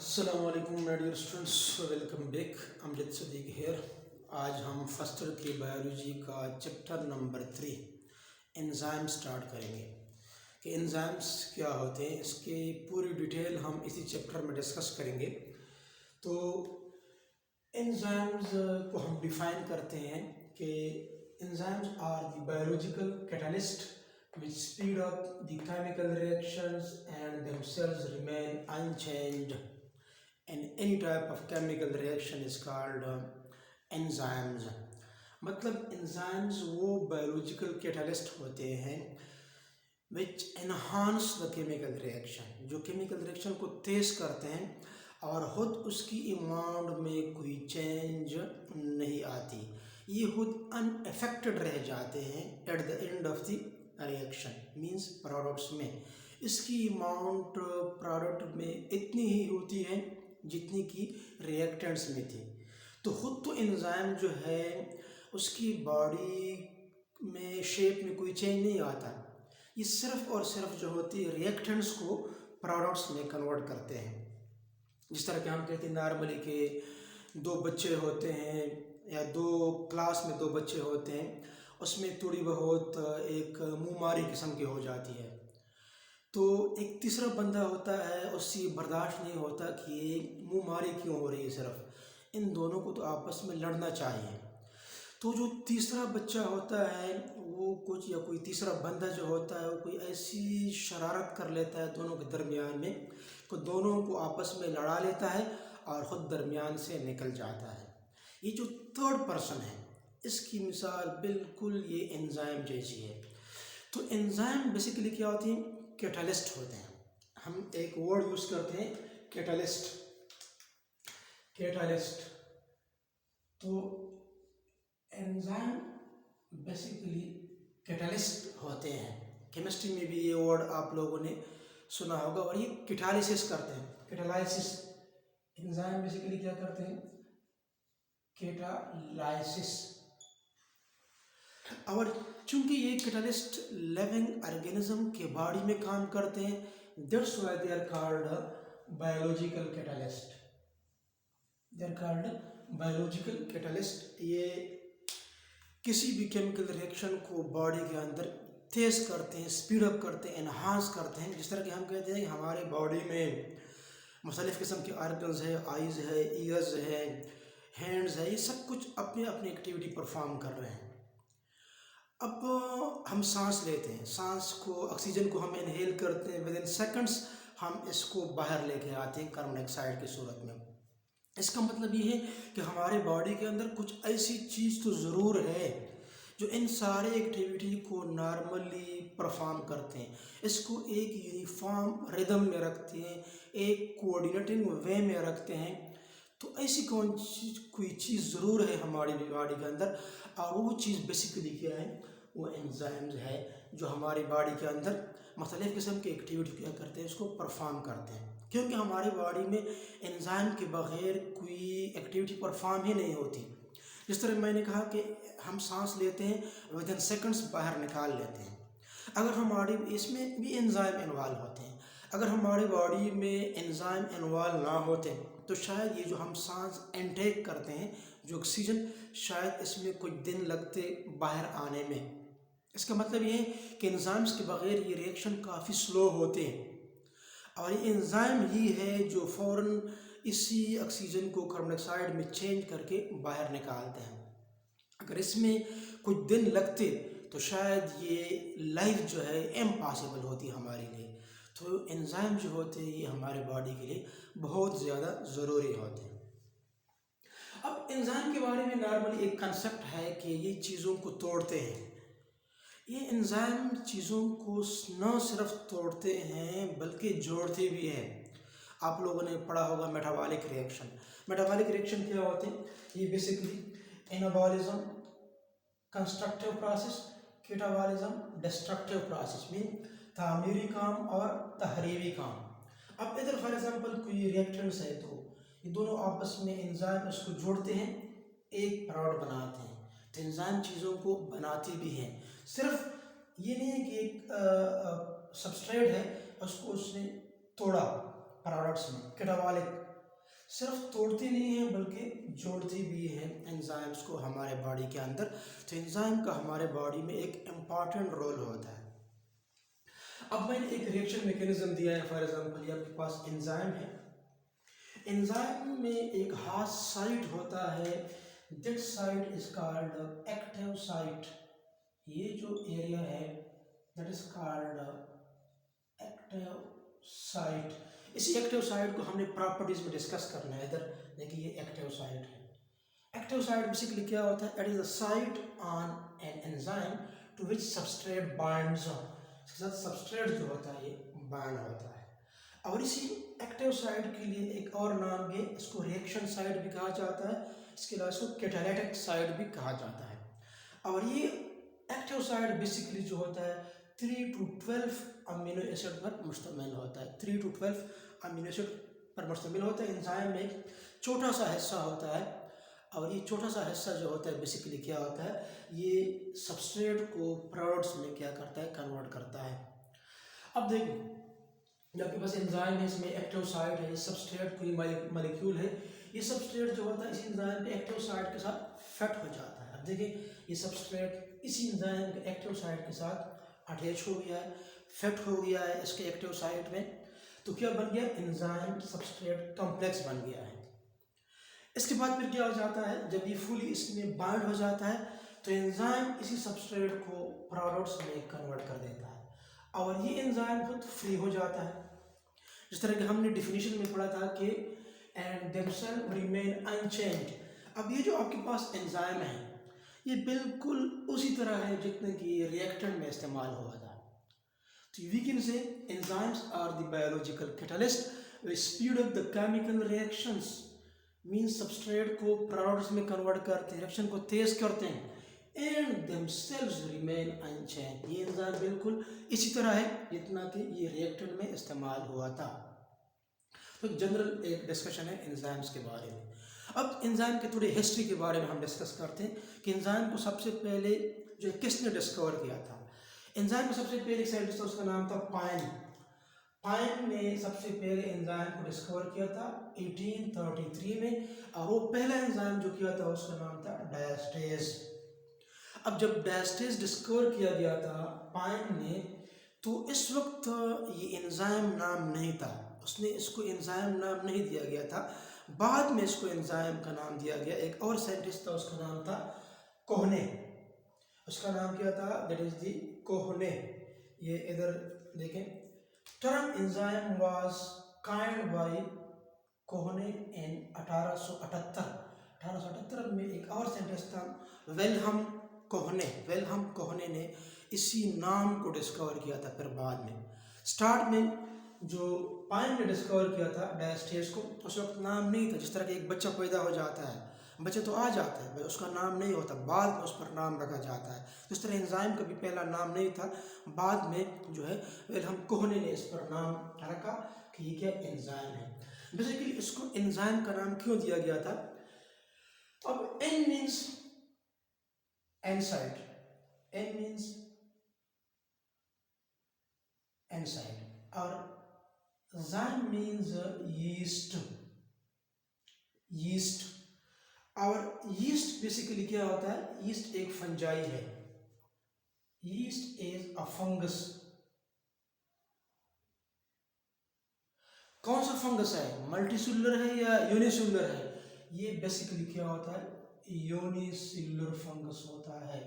अस्सलाम वालेकुम my dear students, welcome back. Amjad Sadiq here. आज हम फर्स्ट ईयर की बायोलॉजी का चैप्टर नंबर 3 एंजाइम स्टार्ट करेंगे कि एंजाइम्स क्या होते हैं। इसकी पूरी डिटेल हम इसी चैप्टर में डिस्कस करेंगे। तो एंजाइम्स को हम डिफाइन करते हैं कि enzymes are the biological catalyst which speed up the chemical reactions and themselves remain unchanged, and any type of chemical reaction is called enzymes। मतलब enzymes वो biological catalyst होते हैं which enhance the chemical reaction, जो chemical reaction को तेज करते हैं और खुद उसकी अमाउंट में कोई चेंज नहीं आती। ये खुद अनअफेक्टेड रह जाते हैं at the end of the reaction means products में। इसकी अमाउंट प्रोडक्ट में इतनी ही होती है जितनी कि रिएक्टेंट्स में थी। तो खुद तो एंजाइम जो है उसकी बॉडी में शेप में कोई चेंज नहीं आता। ये सिर्फ और सिर्फ जो होती है रिएक्टेंट्स को प्रोडक्ट्स में कन्वर्ट करते हैं। जिस तरह के हम कहते हैं नॉर्मली के दो बच्चे होते हैं या दो क्लास में दो बच्चे होते हैं, उसमें थोड़ी बहुत एक मुँहमारी किस्म की हो जाती है। तो एक तीसरा बंदा होता है, उससे बर्दाश्त नहीं होता कि ये मुँहमारी क्यों हो रही है, सिर्फ इन दोनों को तो आपस में लड़ना चाहिए। तो जो तीसरा बच्चा होता है वो कुछ या कोई तीसरा बंदा जो होता है वो कोई ऐसी शरारत कर लेता है दोनों के दरमियान में कि दोनों को आपस में लड़ा लेता है और ख़ुद दरमियान से निकल जाता है। ये जो थर्ड पर्सन है इसकी मिसाल बिल्कुल ये एंजाइम जैसी है। तो एंजाइम बेसिकली क्या होती है, कैटलिस्ट होते हैं। हम एक वर्ड यूज़ करते हैं कैटलिस्ट। कैटलिस्ट तो एंजाइम बेसिकली कैटलिस्ट होते हैं। केमिस्ट्री में भी ये वर्ड आप लोगों ने सुना होगा। और ये कैटालिसिस करते हैं, कैटालाइसिस। एंजाइम बेसिकली क्या करते हैं, कैटालाइसिस। और चूंकि ये कैटलिस्ट लिविंग ऑर्गेनिज्म के बॉडी में काम करते हैं, that's why they are called biological catalyst. They are called biological catalyst. ये किसी भी केमिकल रिएक्शन को बॉडी के अंदर तेज करते हैं, स्पीड अप करते हैं, एनहांस करते हैं। जिस तरह कि हम कहते हैं कि हमारे बॉडी में मुख्तलिफ़ किस्म के आर्गन्स है, आइज़ है, ईयर्स है, हैंड्स है, ये सब कुछ अपनी अपनी एक्टिविटी परफॉर्म कर रहे हैं। अब हम सांस लेते हैं, सांस को ऑक्सीजन को हम इनहेल करते हैं, विद इन सेकंड्स हम इसको बाहर लेके आते हैं कार्बन डाइऑक्साइड की सूरत में। इसका मतलब ये है कि हमारे बॉडी के अंदर कुछ ऐसी चीज़ तो ज़रूर है जो इन सारे एक्टिविटी को नॉर्मली परफॉर्म करते हैं, इसको एक यूनिफॉर्म रिदम में रखते हैं, एक कोऑर्डिनेटिंग वे में रखते हैं। तो ऐसी कोई चीज़ ज़रूर है हमारी बॉडी के अंदर, और वो चीज़ बेसिकली क्या है, वो एंजाइम्स है जो हमारी बॉडी के अंदर मुख्तलिफ़ किस्म की एक्टिविटी क्या करते हैं, उसको परफॉर्म करते हैं। क्योंकि हमारी बॉडी में एंजाइम के बग़ैर कोई एक्टिविटी परफॉर्म ही नहीं होती। जिस तरह मैंने कहा कि हम सांस लेते हैं, विद इन सेकंड्स बाहर निकाल लेते हैं। अगर हमारी इसमें भी एंजाइम इन्वॉल्व होते हैं। अगर हमारी बॉडी में एंजाइम इन्वॉल्व ना होते तो शायद ये जो हम सांस इनटेक करते हैं, जो ऑक्सीजन, शायद इसमें कुछ दिन लगते बाहर आने में। इसका मतलब ये है कि एंजाइम्स के बग़ैर ये रिएक्शन काफ़ी स्लो होते हैं, और ये एंजाइम ही है जो फ़ौरन इसी ऑक्सीजन को कार्बन डाइऑक्साइड में चेंज करके बाहर निकालते हैं। अगर इसमें कुछ दिन लगते तो शायद ये लाइफ जो है इम्पॉसिबल होती हमारे लिए। तो एंजाइम जो होते हैं ये हमारे बॉडी के लिए बहुत ज़्यादा ज़रूरी होते हैं। अब एंजाइम के बारे में नॉर्मली एक कंसेप्ट है कि ये चीज़ों को तोड़ते हैं। ये एंजाइम चीज़ों को न सिर्फ तोड़ते हैं बल्कि जोड़ते भी हैं। आप लोगों ने पढ़ा होगा मेटाबॉलिक रिएक्शन। मेटाबॉलिक रिएक्शन क्या होते हैं, ये basically anabolism, constructive process, catabolism, destructive process mean तामीरी काम और तहरीरी काम। अब इधर फॉर एग्जांपल कोई रिएक्टेंट्स है तो ये दोनों आपस में एंजाइम उसको जोड़ते हैं, एक प्रोडक्ट बनाते हैं। तो एंजाइम चीज़ों को बनाती भी हैं। सिर्फ ये नहीं है कि एक सबस्ट्रेट है उसको उसने तोड़ा प्रोडक्ट्स में, कैटाबॉलिक सिर्फ तोड़ती नहीं है बल्कि जोड़ती भी है एंजाइम्स को हमारे बॉडी के अंदर। तो एंजाइम का हमारे बॉडी में एक इम्पॉर्टेंट रोल होता है। अब मैंने एक रिएक्शन मैकेनिज्म दिया है, फॉर एग्जांपल ये आपके पास एंजाइम है। एंजाइम में एक हाथ साइट होता है, that site is called active site. ये जो एरिया है that is called active site. इसी एक्टिव साइट को हमने प्रॉपर्टीज में डिस्कस करना है। इधर देखिए ये एक्टिव साइट है। एक्टिव साइट बेसिकली क्या होता है? It is the site on an enzyme to which substrate binds. इसके साथ सबस्ट्रेट जो होता है ये बाइंड होता है। और इसी एक्टिव साइट के लिए एक और नाम भी, इसको रिएक्शन साइट भी कहा जाता है, इसके अलावा इसको कैटालिटिक साइट भी कहा जाता है। और ये एक्टिव साइट बेसिकली जो होता है 3 to 12 अमीनो एसिड पर मुश्तमिल होता है। 3 to 12 अमीनो एसिड पर मुश्तमिल होता है। एंजाइम में एक छोटा सा हिस्सा होता है, और ये छोटा सा हिस्सा जो होता है बेसिकली क्या होता है, ये सबस्ट्रेट को प्रोडक्ट्स में क्या करता है, कन्वर्ट करता है। अब देखिए जब आपके पास एंजाइम है, इसमें एक्टिव साइट है, सबस्ट्रेट कोई मॉलिक्यूल है, ये सबस्ट्रेट जो होता है इस एंजाइम के एक्टिव साइट के साथ फिट हो जाता है। अब देखिए ये सबस्ट्रेट इसी एंजाइम के एक्टिव साइट के साथ अटैच हो गया है, फिट हो गया है इसके एक्टिव साइट में। तो क्या बन गया? एंजाइम सबस्ट्रेट कॉम्प्लेक्स बन गया है। इसके बाद फिर क्या हो जाता है, जब ये फुली इसमें बाइंड हो जाता है तो एंजाइम इसी सबस्ट्रेट को प्रोडक्ट्स में कन्वर्ट कर देता है, और ये एंजाइम खुद फ्री हो जाता है। जिस तरह कि हमने डिफिनीशन में पढ़ा था कि एंड देमसेल्फ रिमेन अनचेंज्ड। अब ये जो आपके पास एंजाइम है ये बिल्कुल उसी तरह है जितने कि रिएक्टेंट में इस्तेमाल हुआ था। तो we can say enzymes are the biological catalyst which speed up the chemical reactions. Means substrate को प्रोडक्ट्स में कन्वर्ट करते हैं, रिएक्शन को तेज करते हैं, एंड देमसेल्व्स रिमेन अनचेंज्ड। ये एंजाइम बिल्कुल इसी तरह है जितना कि ये रिएक्टेंट में इस्तेमाल हुआ था। तो जनरल एक डिस्कशन है एंजाइम्स के बारे में। अब एंजाइम के थोड़ी हिस्ट्री के बारे में हम डिस्कस करते हैं कि एंजाइम को सबसे पहले जो किसने डिस्कवर किया था। एंजाइम को सबसे पहले साइंटिस्ट था, उसका नाम था पाइन। पाइन ने सबसे पहले एंजाइम को डिस्कवर किया था 1833 में, और वो पहला एंजाइम जो किया था उसका नाम था डायस्टेज। अब जब डायस्टेज डिस्कवर किया गया था पाइन ने, तो इस वक्त ये एंजाइम नाम नहीं था, उसने इसको एंजाइम नाम नहीं दिया गया था। बाद में इसको एंजाइम का नाम दिया गया। एक और साइंटिस्ट था, उसका नाम था कोहने। उसका नाम क्या था? That is the Kuhne. ये इधर देखें, term enzyme was coined by Kuhne in 1878 में। एक और साइंटिस्ट था विल्हेम कोहने। विल्हेम कोहने ने इसी नाम को डिस्कवर किया था। फिर बाद में स्टार्ट में जो पाइन ने डिस्कवर किया था डायस्टेज को, उस वक्त नाम नहीं था। जिस तरह कि एक बच्चा पैदा हो जाता है, बच्चे तो आ जाता है, उसका नाम नहीं होता, बाद में उस पर नाम रखा जाता है। जिस तरह एंजाइम का भी पहला नाम नहीं था, बाद में जो है विल्हेम कोहने ने इस पर नाम रखा कि ये क्या एंजाइम है। बेसिकली इसको एंजाइम का नाम क्यों दिया गया था? अब एन मीन्स एनसाइड, एन मीन्स एनसाइड, और zyme means yeast, yeast। और yeast बेसिकली क्या होता है? yeast एक फंजाई है। yeast is a fungus। कौन सा फंगस है? मल्टीसेलुलर है या यूनिसेलुलर है? ये बेसिकली क्या होता है? यूनिसेलुलर फंगस होता है,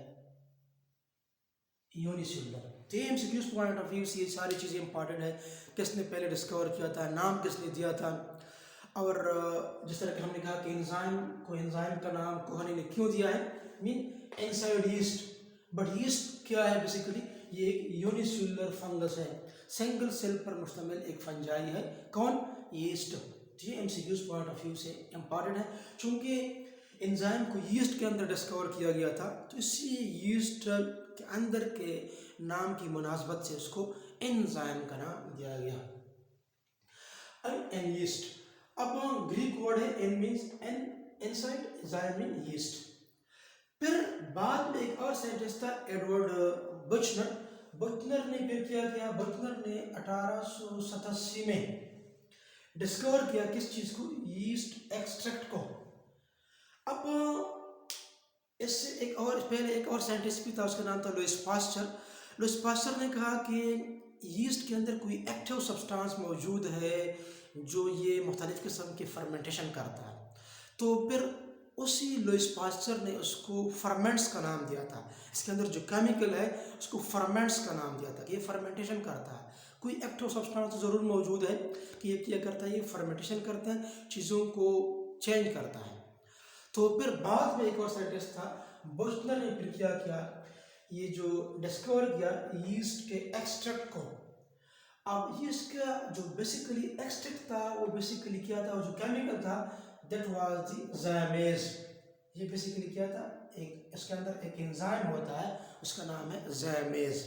यूनिसेलुलर। तो एमसीक्यूज पॉइंट ऑफ व्यू से ये सारी चीज़ें इंपॉर्टेंट है। किसने पहले डिस्कवर किया था, नाम किसने दिया था, और जिस तरह कि हमने कहा कि एंजाइम का नाम कोहने ने क्यों दिया है, mean inside yeast. But yeast क्या है? बेसिकली ये एक यूनिसेलुलर फंगस है, सिंगल सेल पर मुश्तमिल एक फंजाई है। कौन? यीस्ट। ये एमसीक्यूज पॉइंट ऑफ व्यू से इंपॉर्टेंट है। चूंकि एंजाइम को यीस्ट के अंदर डिस्कवर किया गया था, तो इसी यीस्ट के अंदर के नाम की मुनासबत से उसको एंजाइम का नाम दिया गया, एन यीस्ट। अब ग्रीक वर्ड है एन मीन्स एन, इनसाइड, जाइम मीन यीस्ट। फिर बाद में एक और साइंटिस्ट था एडवर्ड बचनर। बचनर ने फिर क्या किया? बचनर ने 1887 में डिस्कवर किया किस चीज़ को? यीस्ट एक्सट्रैक्ट को। अब इससे एक और साइंटिस्ट भी था, उसका नाम था लुइस पास्चर। लुइस पास्चर ने कहा कि यीस्ट के अंदर कोई एक्टिव सब्सटेंस मौजूद है जो ये मुख्तलिफ़ किस्म के फर्मेंटेशन करता है। तो फिर उसी लुइस पास्चर ने उसको फर्मेंट्स का नाम दिया था। इसके अंदर जो केमिकल है उसको फर्मेंट्स का नाम दिया था कि ये फर्मेंटेशन करता है। कोई एक्टिव सब्सटेंस तो ज़रूर मौजूद है कि ये क्या करता है, ये फर्मेंटेशन करता है, चीज़ों को चेंज करता है। तो फिर बाद में एक और साइंटिस्ट था बोस्टनर ने फिर क्या किया, ये जो डिस्कवर किया यीस्ट के एक्सट्रैक्ट को। अब यीस्ट का जो बेसिकली एक्सट्रैक्ट था वो बेसिकली क्या था, वो जो केमिकल था दैट वाज द ज़ायमेज़। ये बेसिकली क्या था, एक इसके अंदर एक एंजाइम होता है उसका नाम है ज़ायमेज़।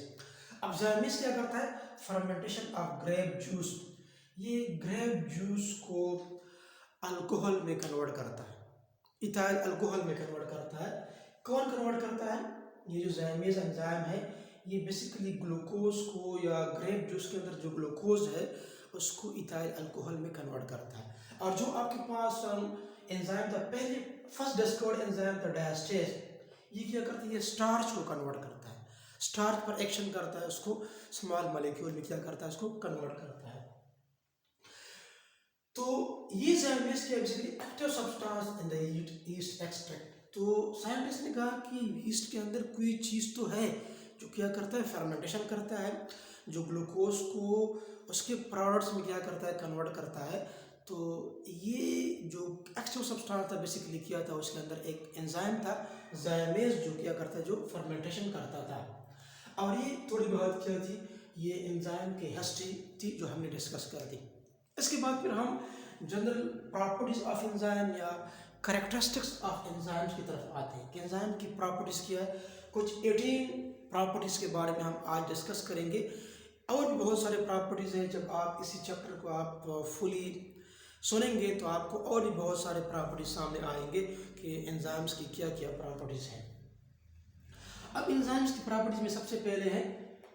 अब ज़ायमेज़ क्या करता है, फर्मेंटेशन ऑफ ग्रेप जूस। ये ग्रेप जूस को अल्कोहल में कन्वर्ट करता है, इथाइल अल्कोहल में कन्वर्ट करता है। कौन कन्वर्ट करता है? ये जो ज़ायमेज़ एंजाइम है ये बेसिकली ग्लूकोज को या ग्रेप जूस के अंदर जो ग्लूकोज है उसको इथाइल अल्कोहल में कन्वर्ट करता है। और जो आपके पास एंजाइम था पहले, फर्स्ट डिस्कवर्ड एंजाइम था डायस्टेज, ये क्या करता है, ये स्टार्च को कन्वर्ट करता है, स्टार्च पर एक्शन करता है, उसको स्मॉल मॉलिक्यूल में क्या करता है, उसको कन्वर्ट करता है। तो ये ज़ायमेज़ क्या basically active substance in the yeast extract. तो साइंटिस्ट ने कहा कि यीस्ट के अंदर कोई चीज़ तो है जो क्या करता है, फर्मेंटेशन करता है, जो ग्लूकोज को उसके प्रोडक्ट्स में क्या करता है, कन्वर्ट करता है। तो ये जो एक्टिव सब्सटेंस था बेसिकली क्या था, उसके अंदर एक एंजाइम था ज़ायमेज़ जो क्या करता है, जो फर्मेंटेशन करता था। और ये थोड़ी बहुत क्या थी, ये एंजाइम की हिस्ट्री थी जो हमने डिस्कस कर दी। इसके बाद फिर हम जनरल प्रॉपर्टीज ऑफ एंजाइम या करेक्टरिस्टिक्स ऑफ एंजाइम्स की तरफ आते हैं कि एंजाइम की प्रॉपर्टीज़ क्या है। कुछ 18 प्रॉपर्टीज़ के बारे में हम आज डिस्कस करेंगे। और भी बहुत सारे प्रॉपर्टीज़ हैं, जब आप इसी चैप्टर को आप फुली सुनेंगे तो आपको और भी बहुत सारे प्रॉपर्टीज सामने आएंगे कि एंजाइम्स की क्या क्या प्रॉपर्टीज़ हैं। अब एंजाइम्स की प्रॉपर्टीज़ में सबसे पहले है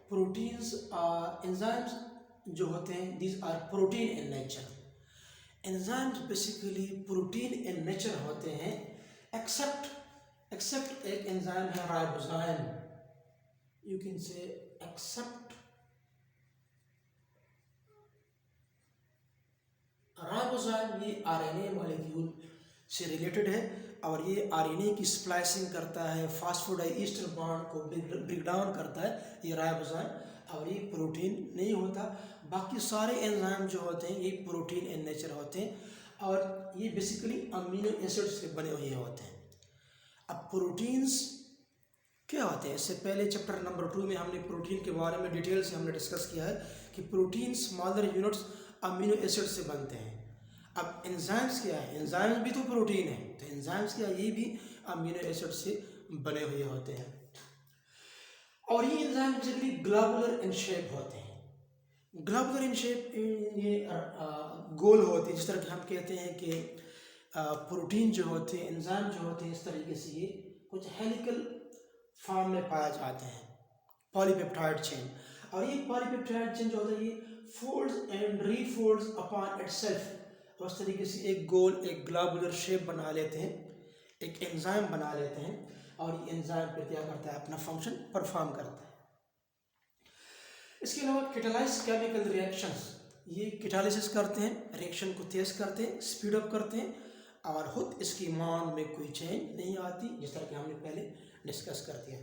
प्रोटीन्स। एंजाइम्स जो होते हैं these are protein in nature. Enzymes basically protein in nature होते हैं एक्सेप्ट एक एंजाइम है ribozyme, you can say except ribozyme. ये आरएनए मॉलिक्यूल से रिलेटेड है और ये आरएनए की स्प्लाइसिंग करता है, फास्फोडाइस्टर बॉन्ड को ब्रेक डाउन करता है ये राइबोजाइम, और ये प्रोटीन नहीं होता। बाकी सारे एंजाइम जो होते हैं ये प्रोटीन इन नेचर होते हैं और ये बेसिकली अमीनो एसिड से बने हुए होते हैं। अब प्रोटीन्स क्या होते हैं, इससे पहले चैप्टर नंबर 2 में हमने प्रोटीन के बारे में डिटेल से हमने डिस्कस किया है कि protein smaller units amino acid से बनते हैं। अब एंजाइम्स क्या है, एंजाइम्स भी तो प्रोटीन है, तो एंजाइम्स क्या है, ये भी अमीनो एसिड से बने हुए होते हैं। और ये enzyme basically globular in shape होते हैं। ग्लोबुलर इन शेप ये गोल होते हैं, जिस तरह के हम कहते हैं कि प्रोटीन जो होते हैं, एंजाइम जो होते हैं, इस तरीके से ये कुछ हेलिकल फॉर्म में पाए जाते हैं, पॉलीपेप्टाइड चेन। और ये पॉलीपेप्टाइड चेन जो होता है ये फोल्ड्स एंड रीफोल्ड्स अपॉन इटसेल्फ, उस तरीके से एक गोल एक ग्लोबुलर शेप बना लेते हैं, एक एंजाइम बना लेते हैं और ये एंजाइम फिर क्या करता है, अपना फंक्शन परफॉर्म करता है। इसके अलावा कैटालाइज केमिकल रिएक्शंस, ये कैटालिसिस करते हैं, रिएक्शन को तेज करते हैं, स्पीड अप करते हैं और खुद इसकी मान में कोई चेंज नहीं आती, जिस तरह कि हमने पहले डिस्कस कर दिया।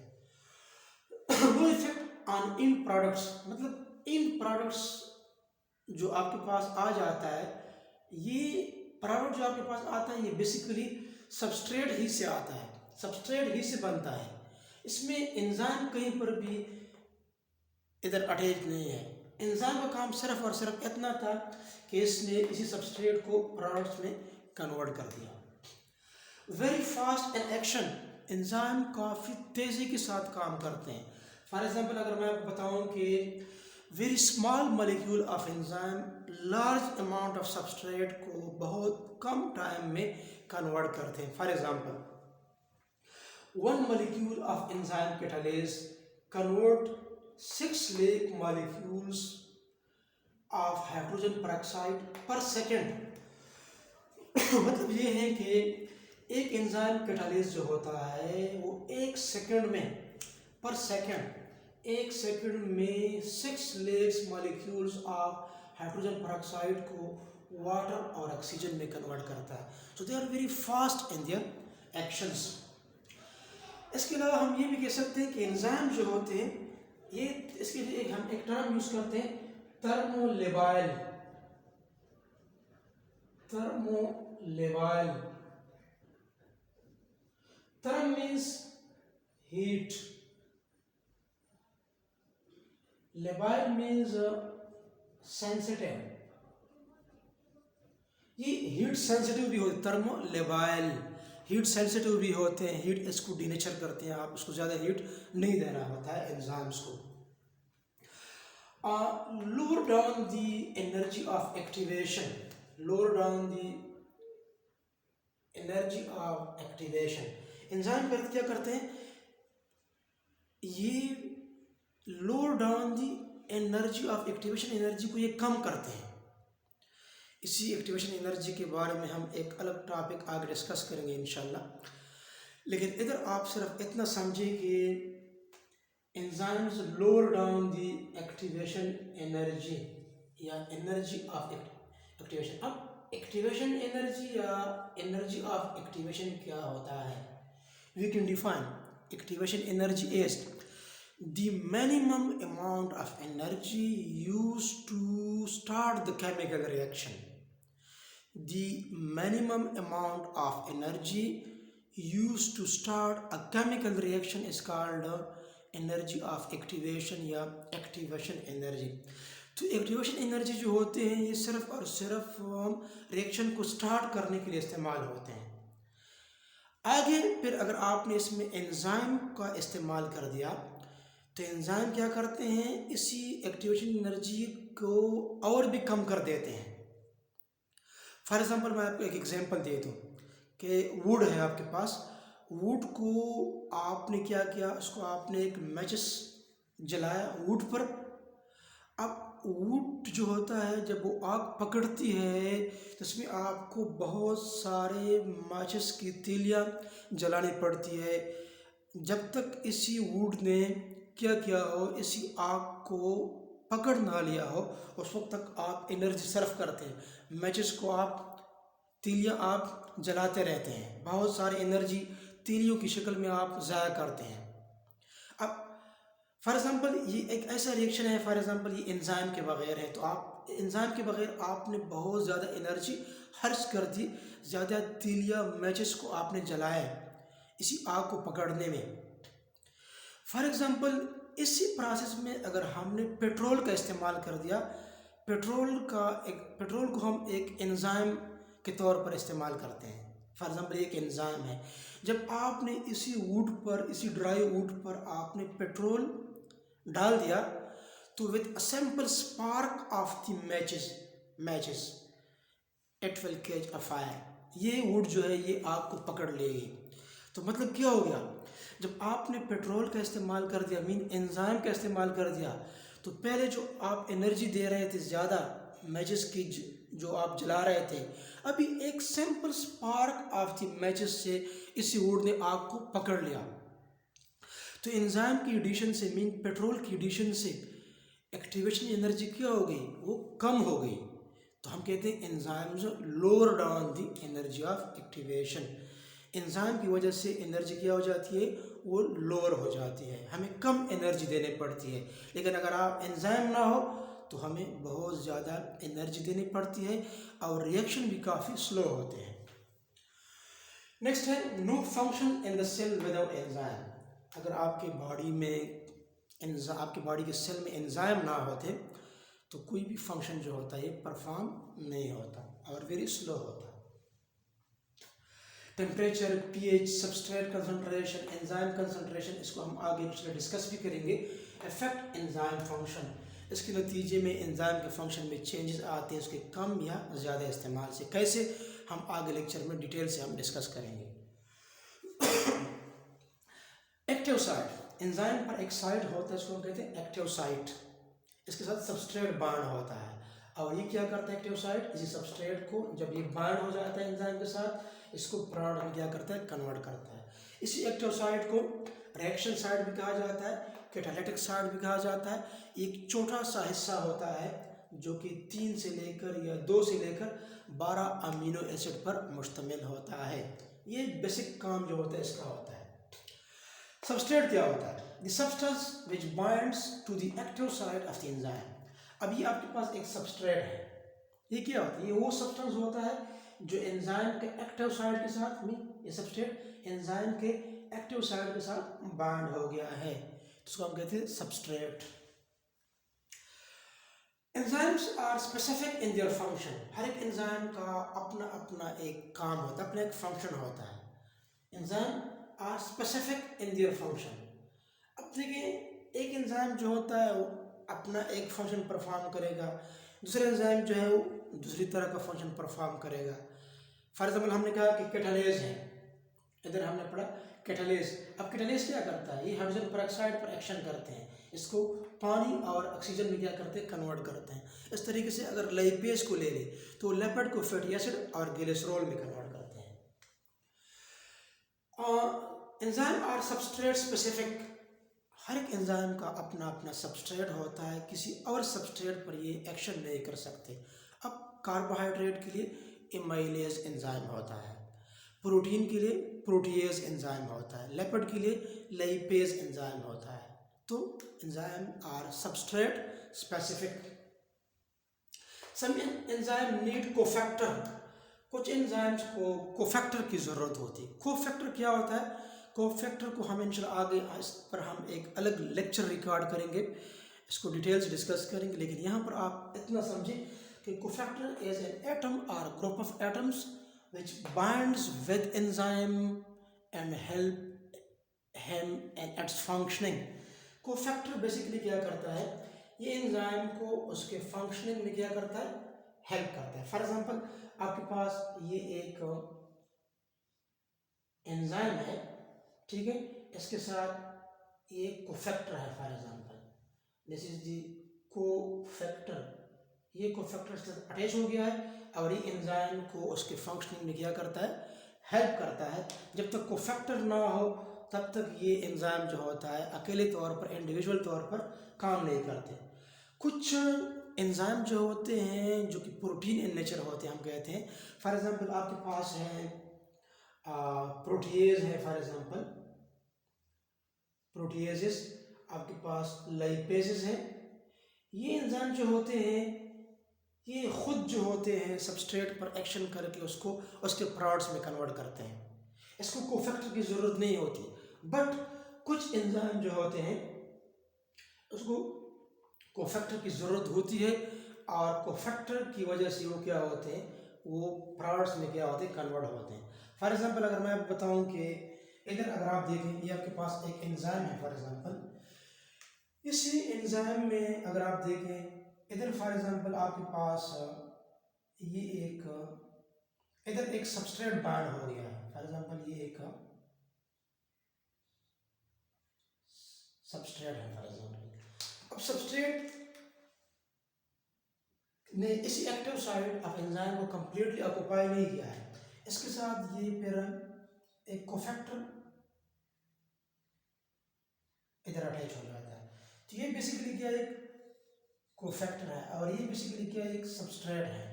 No effect on in products, मतलब इन प्रोडक्ट्स जो आपके पास आ जाता है, ये प्रोडक्ट जो आपके पास आता है ये बेसिकली सबस्ट्रेट ही से आता है, सबस्ट्रेट ही से बनता है। इसमें एंजाइम कहीं पर भी इधर अटैच नहीं है। एंजाइम का काम सिर्फ और सिर्फ इतना था कि इसने इसी सबस्ट्रेट को प्रोडक्ट्स में कन्वर्ट कर दिया। Very fast in action, enzyme काफ़ी तेज़ी के साथ काम करते हैं। फॉर एग्जांपल अगर मैं आपको बताऊं कि very small molecule of enzyme large amount of substrate को बहुत कम टाइम में कन्वर्ट करते हैं। For example 1 molecule of enzyme catalase convert 6 lakh molecules of hydrogen peroxide पर सेकेंड। मतलब ये है कि एक एंजाइम कैटालिस्ट जो होता है वो एक सेकंड में, पर सेकंड, एक सेकंड में 6 lakhs molecules of hydrogen peroxide को वाटर और ऑक्सीजन में कन्वर्ट करता है। So they are very fast in their actions. इसके अलावा हम ये भी कह सकते हैं कि एंजाइम जो होते हैं ये, इसके लिए हम एक टर्म यूज करते हैं thermolabile. Thermolabile, therm means heat, labile means sensitive. ये हीट सेंसिटिव भी होते, थर्मोलेबाइल हीट सेंसिटिव भी होते हैं। हीट इसको डीनेचर करते हैं, आप उसको ज़्यादा हीट नहीं देना होता है एंजाइम्स को। Lower down the energy of activation, lower down the energy of activation. Enzyme क्या करते हैं, ये lower down the energy of activation, energy को ये कम करते हैं। इसी एक्टिवेशन एनर्जी के बारे में हम एक अलग टॉपिक आगे डिस्कस करेंगे इंशाल्लाह। लेकिन इधर आप सिर्फ इतना समझिए कि enzymes lower down the activation energy या एनर्जी ऑफ एक्टिवेशन। अब एक्टिवेशन एनर्जी या एनर्जी ऑफ एक्टिवेशन क्या होता है? We can define activation energy is the minimum amount of energy used to start the chemical reaction. The minimum amount of energy used to start a chemical reaction is called energy of activation या activation energy. तो activation energy जो होते हैं ये सिर्फ और सिर्फ reaction को स्टार्ट करने के लिए इस्तेमाल होते हैं। आगे फिर अगर आपने इसमें एंजाइम का इस्तेमाल कर दिया तो एंजाइम क्या करते हैं, इसी एक्टिवेशन एनर्जी को और भी कम कर देते हैं। फॉर एग्जांपल मैं आपको एक एग्जांपल दे दूँ कि वुड है आपके पास, वुड को आपने क्या किया, उसको आपने एक मैचेस जलाया वुड पर। अब वुड जो होता है जब वो आग पकड़ती है तो इसमें आपको बहुत सारे मैचेस की तीलियाँ जलानी पड़ती है। जब तक इसी वुड ने क्या किया हो, इसी आग को पकड़ ना लिया हो, उस वक्त तक आप एनर्जी सर्व करते हैं। मैचेस को आप, तीलियाँ आप जलाते रहते हैं, बहुत सारी एनर्जी तीलियों की शक्ल में आप ज़ाया करते हैं। अब फॉर एग्जांपल ये एक ऐसा रिएक्शन है, फॉर एग्जांपल ये एंजाइम के बगैर है, तो आप एंजाइम के बगैर आपने बहुत ज़्यादा एनर्जी खर्च कर दी, ज़्यादा तीलियाँ मैचेस को आपने जलाया इसी आग को पकड़ने में। फॉर एग्जांपल इसी प्रोसेस में अगर हमने पेट्रोल का इस्तेमाल कर दिया, पेट्रोल को हम एक एंजाइम के तौर पर इस्तेमाल करते हैं। फॉर एग्जांपल एक एंजाइम है, जब आपने इसी वुड पर, इसी ड्राई वुड पर आपने पेट्रोल डाल दिया तो with a simple spark of the matches it will catch a fire. ये वुड जो है ये आग को पकड़ लेगी। तो मतलब क्या हो गया, जब आपने पेट्रोल का इस्तेमाल कर दिया, मीन एंजाइम का इस्तेमाल कर दिया, तो पहले जो आप एनर्जी दे रहे थे ज़्यादा मैचेस की जो आप जला रहे थे, अभी एक simple spark of the matches से इसी वुड ने आग को पकड़ लिया। तो एंजाइम की एडिशन से, मीन पेट्रोल की एडिशन से एक्टिवेशन एनर्जी क्या हो गई, वो कम हो गई। तो हम कहते हैं enzymes lower down the energy of activation. Enzyme की वजह से एनर्जी क्या हो जाती है, वो लोअर हो जाती है, हमें कम एनर्जी देनी पड़ती है। लेकिन अगर आप एंजाइम ना हो तो हमें बहुत ज़्यादा एनर्जी देनी पड़ती है और रिएक्शन भी काफ़ी स्लो होते हैं। नेक्स्ट है no function in the cell without enzyme. अगर आपके बॉडी में आपके बॉडी के सेल में एंजाइम ना होते तो कोई भी फंक्शन जो होता है परफॉर्म नहीं होता और वेरी स्लो होता। Temperature, pH, substrate concentration, enzyme concentration, इसको हम आगे डिस्कस भी करेंगे। इफेक्ट एंजाइम फंक्शन, इसके नतीजे में एंजाइम के फंक्शन में चेंजेस आते हैं उसके कम या ज़्यादा इस्तेमाल से। कैसे, हम आगे लेक्चर में डिटेल से हम डिस्कस करेंगे। एक्टिव साइट, एंजाइम पर एक साइट होता है, इसको हम कहते हैं एक्टिव साइट। इसके साथ सबस्ट्रेट बाइंड होता है। और ये क्या करता है एक्टिव साइट, इसी सबस्ट्रेट को जब ये बाइंड हो जाता है एंजाइम के साथ, इसको प्रोडक्ट में क्या करता है, कन्वर्ट करता है। इसी एक्टिव साइट को रिएक्शन साइट भी कहा जाता है, कैटालिटिक साइट भी कहा जाता है। एक छोटा सा हिस्सा होता है जो कि 3 से लेकर या 2 से लेकर 12 अमीनो एसिड पर मुश्तमिल होता है। ये बेसिक काम जो होता है इसका होता है। सबस्ट्रेट क्या होता है, the substance which binds to the active site of the enzyme. अब ये आपके पास एक सबस्ट्रेट है, ये क्या होता है, ये वो सब्सटेंस होता है जो एंजाइम के एक्टिव साइट के साथ में, ये सबस्ट्रेट एंजाइम के एक्टिव साइट के साथ बाइंड हो गया है, इसको हम कहते हैं substrate. Enzymes are specific in their function. हर एक एंजाइम का अपना अपना एक काम होता है, अपना एक फंक्शन होता है। Enzyme are specific in their function. अब देखिए एक एंजाइम जो होता है वो अपना एक फंक्शन परफॉर्म करेगा, दूसरे एंजाइम जो है वो दूसरी तरह का फंक्शन परफॉर्म करेगा। फॉर एग्जाम्पल हमने कहा कि कैटालेज है, इधर हमने पढ़ा कैटालेज। अब कैटालेज क्या करता है, ये हाइड्रोजन पेरोक्साइड पर एक्शन करते हैं, इसको पानी और ऑक्सीजन में क्या करते हैं, कन्वर्ट करते हैं। इस तरीके से अगर लाइपेज को ले ले तो लिपिड को फैटी एसिड और ग्लिसरॉल में कन्वर्ट करते हैं। Enzyme are substrate specific. हर एक एंजाइम का अपना अपना सबस्ट्रेट होता है, किसी और सबस्ट्रेट पर ये एक्शन नहीं कर सकते। अब कार्बोहाइड्रेट के लिए एमाइलेज एंजाइम होता है, प्रोटीन के लिए प्रोटीएज एंजाइम होता है, लिपिड के लिए लाइपेज एंजाइम होता है। तो enzyme are substrate specific. Some enzyme need cofactor. कुछ एंजाइम्स को कोफैक्टर की ज़रूरत होती है। कोफैक्टर क्या होता है, कोफैक्टर को हम इंशाल्लाह आगे इस पर हम एक अलग लेक्चर रिकॉर्ड करेंगे, इसको डिटेल्स डिस्कस करेंगे। लेकिन यहाँ पर आप इतना समझें कि कोफैक्टर इज एन एटम और group of atoms which binds with enzyme and help him in its functioning। Cofactor basically क्या करता है, ये एंजाइम को उसके फंक्शनिंग में क्या करता है, हेल्प करता है। फॉर एग्जांपल आपके पास ये एक एंजाइम है, ठीक है, इसके साथ ये कोफैक्टर है। For example this is the cofactor, ये कोफैक्टर से अटैच हो गया है और ये एंजाइम को उसके फंक्शनिंग में क्या करता है, हेल्प करता है। जब तक कोफैक्टर ना हो तब तक ये एंजाइम जो होता है अकेले तौर पर, इंडिविजुअल तौर पर काम नहीं करते। कुछ एंजाइम जो होते हैं जो कि प्रोटीन इन नेचर होते हैं, हम कहते हैं फॉर एग्जांपल आपके पास है प्रोटीएज है, फॉर एग्जांपल प्रोटीएजेस, आपके पास लाइपेजेस है। ये एंजाइम जो होते हैं ये खुद जो होते हैं सबस्ट्रेट पर एक्शन करके उसको उसके प्रोडक्ट्स में कन्वर्ट करते हैं, इसको कोफैक्टर की ज़रूरत नहीं होती। बट कुछ एंजाइम जो होते हैं उसको कोफैक्टर की ज़रूरत होती है और कोफैक्टर की वजह से वो क्या होते हैं, वो प्रोडक्ट्स में क्या होते हैं, कन्वर्ट होते हैं। फॉर एग्जांपल अगर मैं बताऊं कि इधर अगर आप देखें ये आपके पास एक एंजाइम है, फॉर एग्जांपल इसी एंजाइम में अगर आप देखें इधर फॉर एग्जांपल आपके पास ये एक इधर एक सबस्ट्रेट बाइंड हो गया है। फॉर एग्जांपल ये एक सबस्ट्रेट है फॉर एग्जांपल। अब सबस्ट्रेट ने इसी एक्टिव साइट ऑफ एंजाइम को कंप्लीटली ऑक्युपाई नहीं किया है, इसके साथ ये फिर एक कोफैक्टर इधर अटैच हो जाता है। तो ये बेसिकली क्या एक कोफैक्टर है और ये बेसिकली क्या एक सबस्ट्रेट है।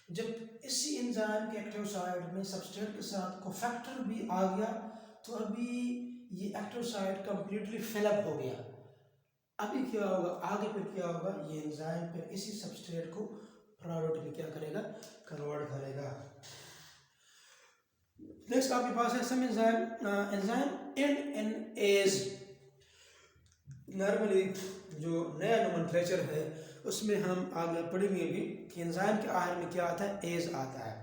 जब इसी एंजाइम के एक्टिव साइट में सबस्ट्रेट के साथ कोफैक्टर भी आ गया तो अभी ये एक्टिव साइट कंप्लीटली फिलअप हो गया। अभी क्या होगा, आगे फिर क्या होगा, ये एंजाइम फिर इसी सबस्ट्रेट को प्रोडक्ट में क्या करेगा, कन्वर्ट करेगा। नेक्स्ट आपके पास है सम एंजाइम इन एज। नॉर्मली जो नया नोमेनक्लेचर है उसमें हम आगे पढ़ेंगे भी कि एंजाइम के आखिर में क्या आता है, एज आता है।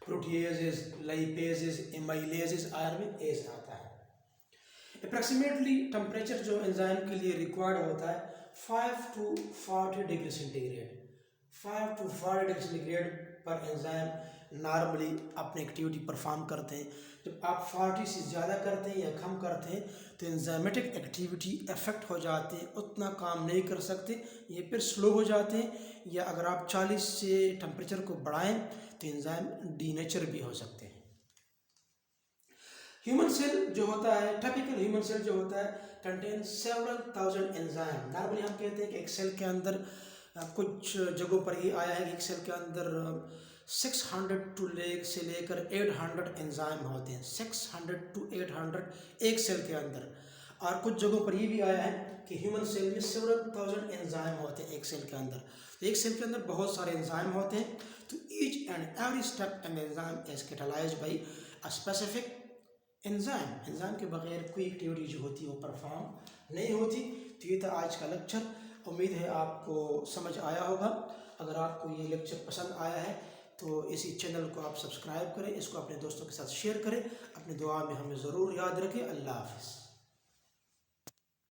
प्रोटीएजेस, लाइपेजेस, एमाइलेजेस आखिर में एज आता है। अप्रॉक्सीमेटली टेम्परेचर जो एंजाइम के लिए रिक्वायर्ड होता है 5 to 40 degree centigrade. 5 to 40 degree centigrade पर एंजाइम नॉर्मली अपनी एक्टिविटी परफॉर्म करते हैं। जब आप 40 से ज़्यादा करते हैं या कम करते हैं तो एंजाइमेटिक एक्टिविटी अफेक्ट हो जाते हैं, उतना काम नहीं कर सकते, ये फिर स्लो हो जाते हैं। या अगर आप 40 से टेम्परेचर को बढ़ाएं तो एंजाइम डीनेचर भी हो सकते हैं। ह्यूमन सेल जो होता है, टिपिकल ह्यूमन सेल जो होता है, contain several thousand enzyme. Normally हम कहते हैं कि एक सेल के अंदर कुछ जगहों पर ये आया है कि एक सेल के अंदर 600 से लेकर 800 एंजाइम होते हैं। 600 to 800 एक सेल के अंदर। और कुछ जगहों पर ये भी आया है कि ह्यूमन सेल में सेवरल थाउजेंड एंजाइम होते हैं एक सेल के अंदर। तो एक सेल के अंदर बहुत सारे एंजाइम होते हैं। तो each and every step in enzyme is catalysed by a specific enzyme. Enzyme के बगैर कोई एक्टिविटी जो होती है वो परफॉर्म नहीं होती। तो ये था आज का लेक्चर। उम्मीद है आपको समझ आया होगा। अगर आपको ये लेक्चर पसंद आया है तो इसी चैनल को आप सब्सक्राइब करें, इसको अपने दोस्तों के साथ शेयर करें, अपनी दुआ में हमें ज़रूर याद रखें। अल्लाह हाफ़िज़।